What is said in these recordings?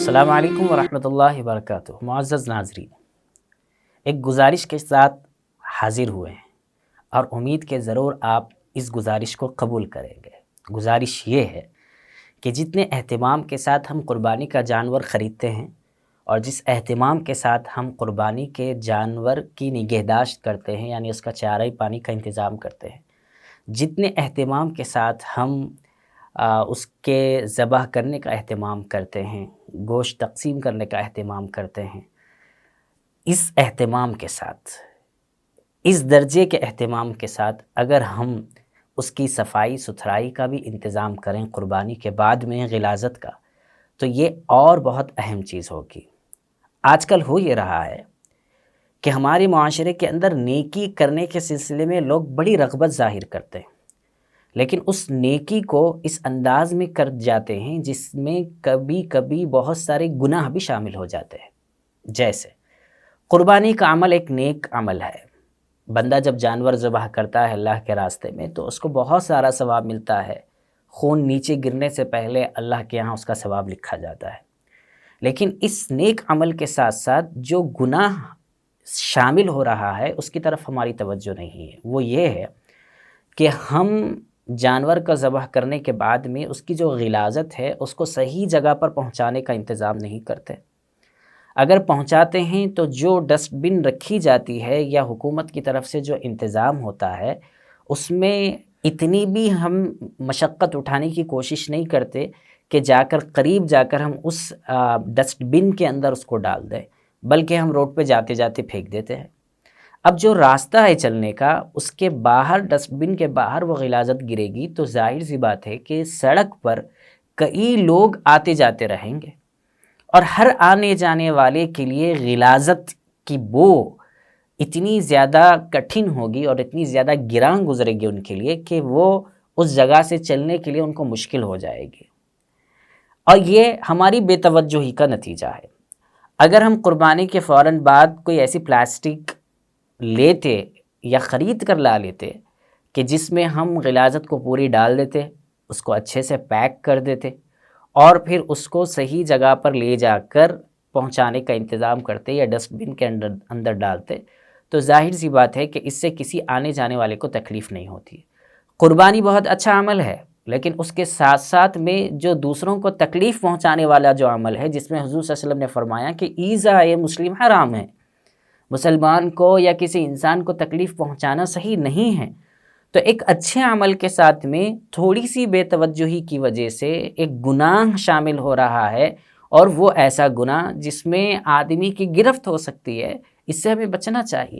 السلام علیکم ورحمۃ اللہ وبرکاتہ۔ معزز ناظرین، ایک گزارش کے ساتھ حاضر ہوئے ہیں اور امید کہ ضرور آپ اس گزارش کو قبول کریں گے۔ گزارش یہ ہے کہ جتنے اہتمام کے ساتھ ہم قربانی کا جانور خریدتے ہیں اور جس اہتمام کے ساتھ ہم قربانی کے جانور کی نگہداشت کرتے ہیں، یعنی اس کا چارہ پانی کا انتظام کرتے ہیں، جتنے اہتمام کے ساتھ ہم اس کے ذبح کرنے کا اہتمام کرتے ہیں، گوشت تقسیم کرنے کا اہتمام کرتے ہیں، اس اہتمام کے ساتھ، اس درجے کے اہتمام کے ساتھ اگر ہم اس کی صفائی ستھرائی کا بھی انتظام کریں قربانی کے بعد میں غلاظت کا، تو یہ اور بہت اہم چیز ہوگی۔ آج کل ہو یہ رہا ہے کہ ہمارے معاشرے کے اندر نیکی کرنے کے سلسلے میں لوگ بڑی رغبت ظاہر کرتے ہیں، لیکن اس نیکی کو اس انداز میں کر جاتے ہیں جس میں کبھی کبھی بہت سارے گناہ بھی شامل ہو جاتے ہیں۔ جیسے قربانی کا عمل ایک نیک عمل ہے، بندہ جب جانور ذبح کرتا ہے اللہ کے راستے میں تو اس کو بہت سارا ثواب ملتا ہے، خون نیچے گرنے سے پہلے اللہ کے ہاں اس کا ثواب لکھا جاتا ہے۔ لیکن اس نیک عمل کے ساتھ ساتھ جو گناہ شامل ہو رہا ہے اس کی طرف ہماری توجہ نہیں ہے۔ وہ یہ ہے کہ ہم جانور کا ذبح کرنے کے بعد میں اس کی جو غلاظت ہے اس کو صحیح جگہ پر پہنچانے کا انتظام نہیں کرتے۔ اگر پہنچاتے ہیں تو جو ڈسٹ بن رکھی جاتی ہے یا حکومت کی طرف سے جو انتظام ہوتا ہے اس میں اتنی بھی ہم مشقت اٹھانے کی کوشش نہیں کرتے کہ جا کر قریب جا کر ہم اس ڈسٹ بن کے اندر اس کو ڈال دیں، بلکہ ہم روڈ پہ جاتے جاتے پھینک دیتے ہیں۔ اب جو راستہ ہے چلنے کا اس کے باہر، ڈسٹ بن کے باہر وہ غلاظت گرے گی تو ظاہر سی بات ہے کہ سڑک پر کئی لوگ آتے جاتے رہیں گے اور ہر آنے جانے والے کے لیے غلاظت کی بو اتنی زیادہ کٹھن ہوگی اور اتنی زیادہ گراں گزرے گی ان کے لیے کہ وہ اس جگہ سے چلنے کے لیے ان کو مشکل ہو جائے گی، اور یہ ہماری بے توجہی کا نتیجہ ہے۔ اگر ہم قربانی کے فوراً بعد کوئی ایسی پلاسٹک لیتے یا خرید کر لا لیتے کہ جس میں ہم غلاظت کو پوری ڈال دیتے، اس کو اچھے سے پیک کر دیتے اور پھر اس کو صحیح جگہ پر لے جا کر پہنچانے کا انتظام کرتے یا ڈسٹ بن کے اندر ڈالتے، تو ظاہر سی بات ہے کہ اس سے کسی آنے جانے والے کو تکلیف نہیں ہوتی۔ قربانی بہت اچھا عمل ہے، لیکن اس کے ساتھ ساتھ میں جو دوسروں کو تکلیف پہنچانے والا جو عمل ہے، جس میں حضور صلی اللہ علیہ وسلم نے فرمایا کہ ایذا مسلم حرام ہے، مسلمان کو یا کسی انسان کو تکلیف پہنچانا صحیح نہیں ہے، تو ایک اچھے عمل کے ساتھ میں تھوڑی سی بے توجہی کی وجہ سے ایک گناہ شامل ہو رہا ہے، اور وہ ایسا گناہ جس میں آدمی کی گرفت ہو سکتی ہے۔ اس سے ہمیں بچنا چاہیے۔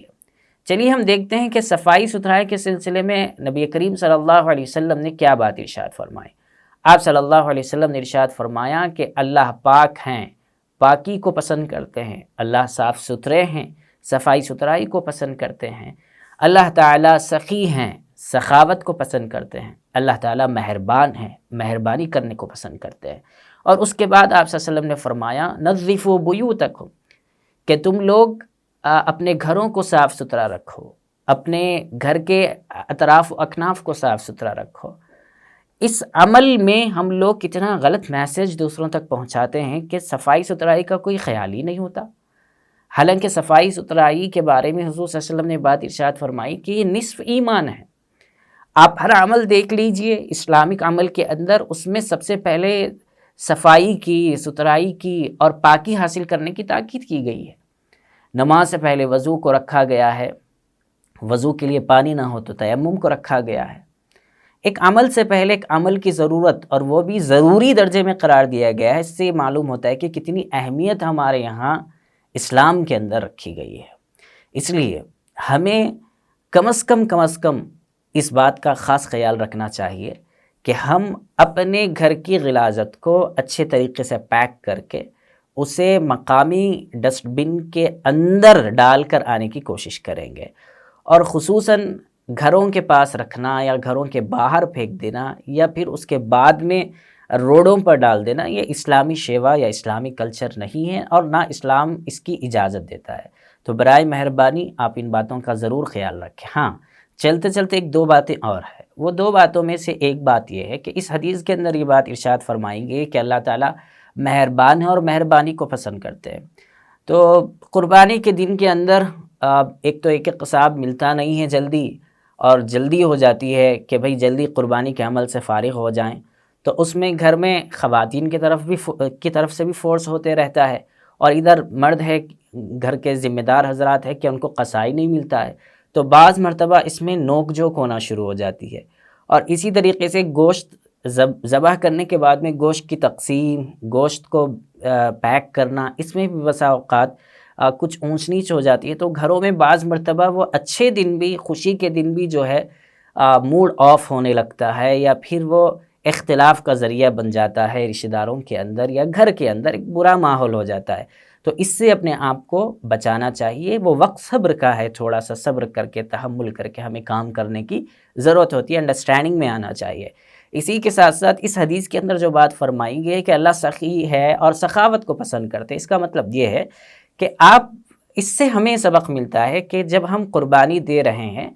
چلیے ہم دیکھتے ہیں کہ صفائی ستھرائی کے سلسلے میں نبی کریم صلی اللہ علیہ وسلم نے کیا بات ارشاد فرمائی۔ آپ صلی اللہ علیہ وسلم نے ارشاد فرمایا کہ اللہ پاک ہیں، پاکی کو پسند کرتے ہیں، اللہ صاف ستھرے ہیں، صفائی ستھرائی کو پسند کرتے ہیں، اللہ تعالیٰ سخی ہیں، سخاوت کو پسند کرتے ہیں، اللہ تعالیٰ مہربان ہیں، مہربانی کرنے کو پسند کرتے ہیں۔ اور اس کے بعد آپ صلی اللہ علیہ وسلم نے فرمایا نظفوا بیوتکم، کہ تم لوگ اپنے گھروں کو صاف ستھرا رکھو، اپنے گھر کے اطراف و اکناف کو صاف ستھرا رکھو۔ اس عمل میں ہم لوگ کتنا غلط میسج دوسروں تک پہنچاتے ہیں کہ صفائی ستھرائی کا کوئی خیال ہی نہیں ہوتا، حالانکہ صفائی ستھرائی کے بارے میں حضور صلی اللہ علیہ وسلم نے بات ارشاد فرمائی کہ یہ نصف ایمان ہے۔ آپ ہر عمل دیکھ لیجئے اسلامک عمل کے اندر، اس میں سب سے پہلے صفائی کی، ستھرائی کی اور پاکی حاصل کرنے کی تاکید کی گئی ہے۔ نماز سے پہلے وضو کو رکھا گیا ہے، وضو کے لیے پانی نہ ہو تو تیمم کو رکھا گیا ہے۔ ایک عمل سے پہلے ایک عمل کی ضرورت، اور وہ بھی ضروری درجے میں قرار دیا گیا ہے۔ اس سے معلوم ہوتا ہے کہ کتنی اہمیت ہمارے یہاں اسلام کے اندر رکھی گئی ہے۔ اس لیے ہمیں کم از کم اس بات کا خاص خیال رکھنا چاہیے کہ ہم اپنے گھر کی غلاظت کو اچھے طریقے سے پیک کر کے اسے مقامی ڈسٹ بن کے اندر ڈال کر آنے کی کوشش کریں گے، اور خصوصاً گھروں کے پاس رکھنا یا گھروں کے باہر پھینک دینا یا پھر اس کے بعد میں روڈوں پر ڈال دینا، یہ اسلامی شیوا یا اسلامی کلچر نہیں ہے، اور نہ اسلام اس کی اجازت دیتا ہے۔ تو برائے مہربانی آپ ان باتوں کا ضرور خیال رکھیں۔ ہاں، چلتے چلتے ایک دو باتیں اور ہیں، وہ دو باتوں میں سے ایک بات یہ ہے کہ اس حدیث کے اندر یہ بات ارشاد فرمائیں گے کہ اللہ تعالیٰ مہربان ہے اور مہربانی کو پسند کرتے ہیں۔ تو قربانی کے دن کے اندر ایک تو ایک قصاب ملتا نہیں ہے جلدی، اور جلدی ہو جاتی ہے کہ بھئی جلدی قربانی کے عمل سے فارغ ہو جائیں، تو اس میں گھر میں خواتین کی طرف سے بھی فورس ہوتے رہتا ہے، اور ادھر مرد ہے، گھر کے ذمہ دار حضرات ہے کہ ان کو قصائی نہیں ملتا ہے، تو بعض مرتبہ اس میں نوک جھوک ہونا شروع ہو جاتی ہے۔ اور اسی طریقے سے گوشت ذبح کرنے کے بعد میں گوشت کی تقسیم، گوشت کو پیک کرنا، اس میں بھی بسا اوقات کچھ اونچ نیچ ہو جاتی ہے، تو گھروں میں بعض مرتبہ وہ اچھے دن بھی، خوشی کے دن بھی جو ہے موڈ آف ہونے لگتا ہے، یا پھر وہ اختلاف کا ذریعہ بن جاتا ہے رشتہ داروں کے اندر یا گھر کے اندر، ایک برا ماحول ہو جاتا ہے۔ تو اس سے اپنے آپ کو بچانا چاہیے۔ وہ وقت صبر کا ہے، تھوڑا سا صبر کر کے، تحمل کر کے ہمیں کام کرنے کی ضرورت ہوتی ہے، انڈرسٹینڈنگ میں آنا چاہیے۔ اسی کے ساتھ ساتھ اس حدیث کے اندر جو بات فرمائی گئی ہے کہ اللہ سخی ہے اور سخاوت کو پسند کرتے، اس کا مطلب یہ ہے کہ اس سے ہمیں سبق ملتا ہے کہ جب ہم قربانی دے رہے ہیں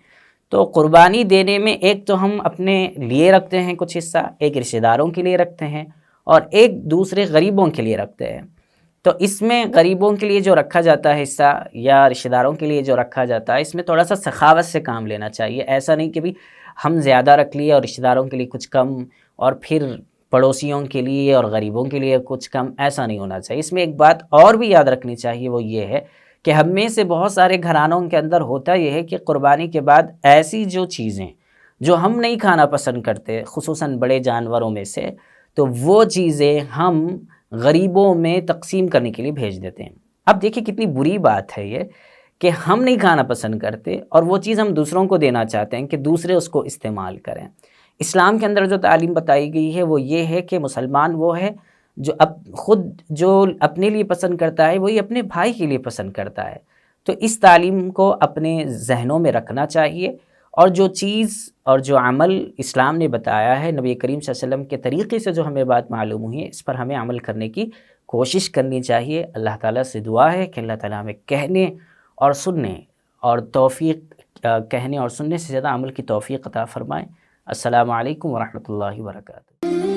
تو قربانی دینے میں ایک تو ہم اپنے لیے رکھتے ہیں کچھ حصہ، ایک رشتہ داروں کے لیے رکھتے ہیں، اور ایک دوسرے غریبوں کے لیے رکھتے ہیں۔ تو اس میں غریبوں کے لیے جو رکھا جاتا ہے حصہ، یا رشتہ داروں کے لیے جو رکھا جاتا ہے، اس میں تھوڑا سا سخاوت سے کام لینا چاہیے۔ ایسا نہیں کہ بھی ہم زیادہ رکھ لیے اور رشتہ داروں کے لیے کچھ کم، اور پھر پڑوسیوں کے لیے اور غریبوں کے لیے کچھ کم، ایسا نہیں ہونا چاہیے۔ اس میں ایک بات اور بھی یاد رکھنی چاہیے، وہ یہ ہے کہ ہم میں سے بہت سارے گھرانوں کے اندر ہوتا یہ ہے کہ قربانی کے بعد ایسی جو چیزیں جو ہم نہیں کھانا پسند کرتے، خصوصاً بڑے جانوروں میں سے، تو وہ چیزیں ہم غریبوں میں تقسیم کرنے کے لیے بھیج دیتے ہیں۔ اب دیکھیں کتنی بری بات ہے یہ کہ ہم نہیں کھانا پسند کرتے اور وہ چیز ہم دوسروں کو دینا چاہتے ہیں کہ دوسرے اس کو استعمال کریں۔ اسلام کے اندر جو تعلیم بتائی گئی ہے وہ یہ ہے کہ مسلمان وہ ہے جو خود جو اپنے لیے پسند کرتا ہے وہی اپنے بھائی کے لیے پسند کرتا ہے۔ تو اس تعلیم کو اپنے ذہنوں میں رکھنا چاہیے، اور جو چیز اور جو عمل اسلام نے بتایا ہے نبی کریم صلی اللہ علیہ وسلم کے طریقے سے، جو ہمیں بات معلوم ہوئی ہے، اس پر ہمیں عمل کرنے کی کوشش کرنی چاہیے۔ اللہ تعالیٰ سے دعا ہے کہ اللہ تعالیٰ ہمیں کہنے اور سننے اور کہنے اور سننے سے زیادہ عمل کی توفیق عطا فرمائے۔ السلام علیکم ورحمۃ اللہ وبرکاتہ۔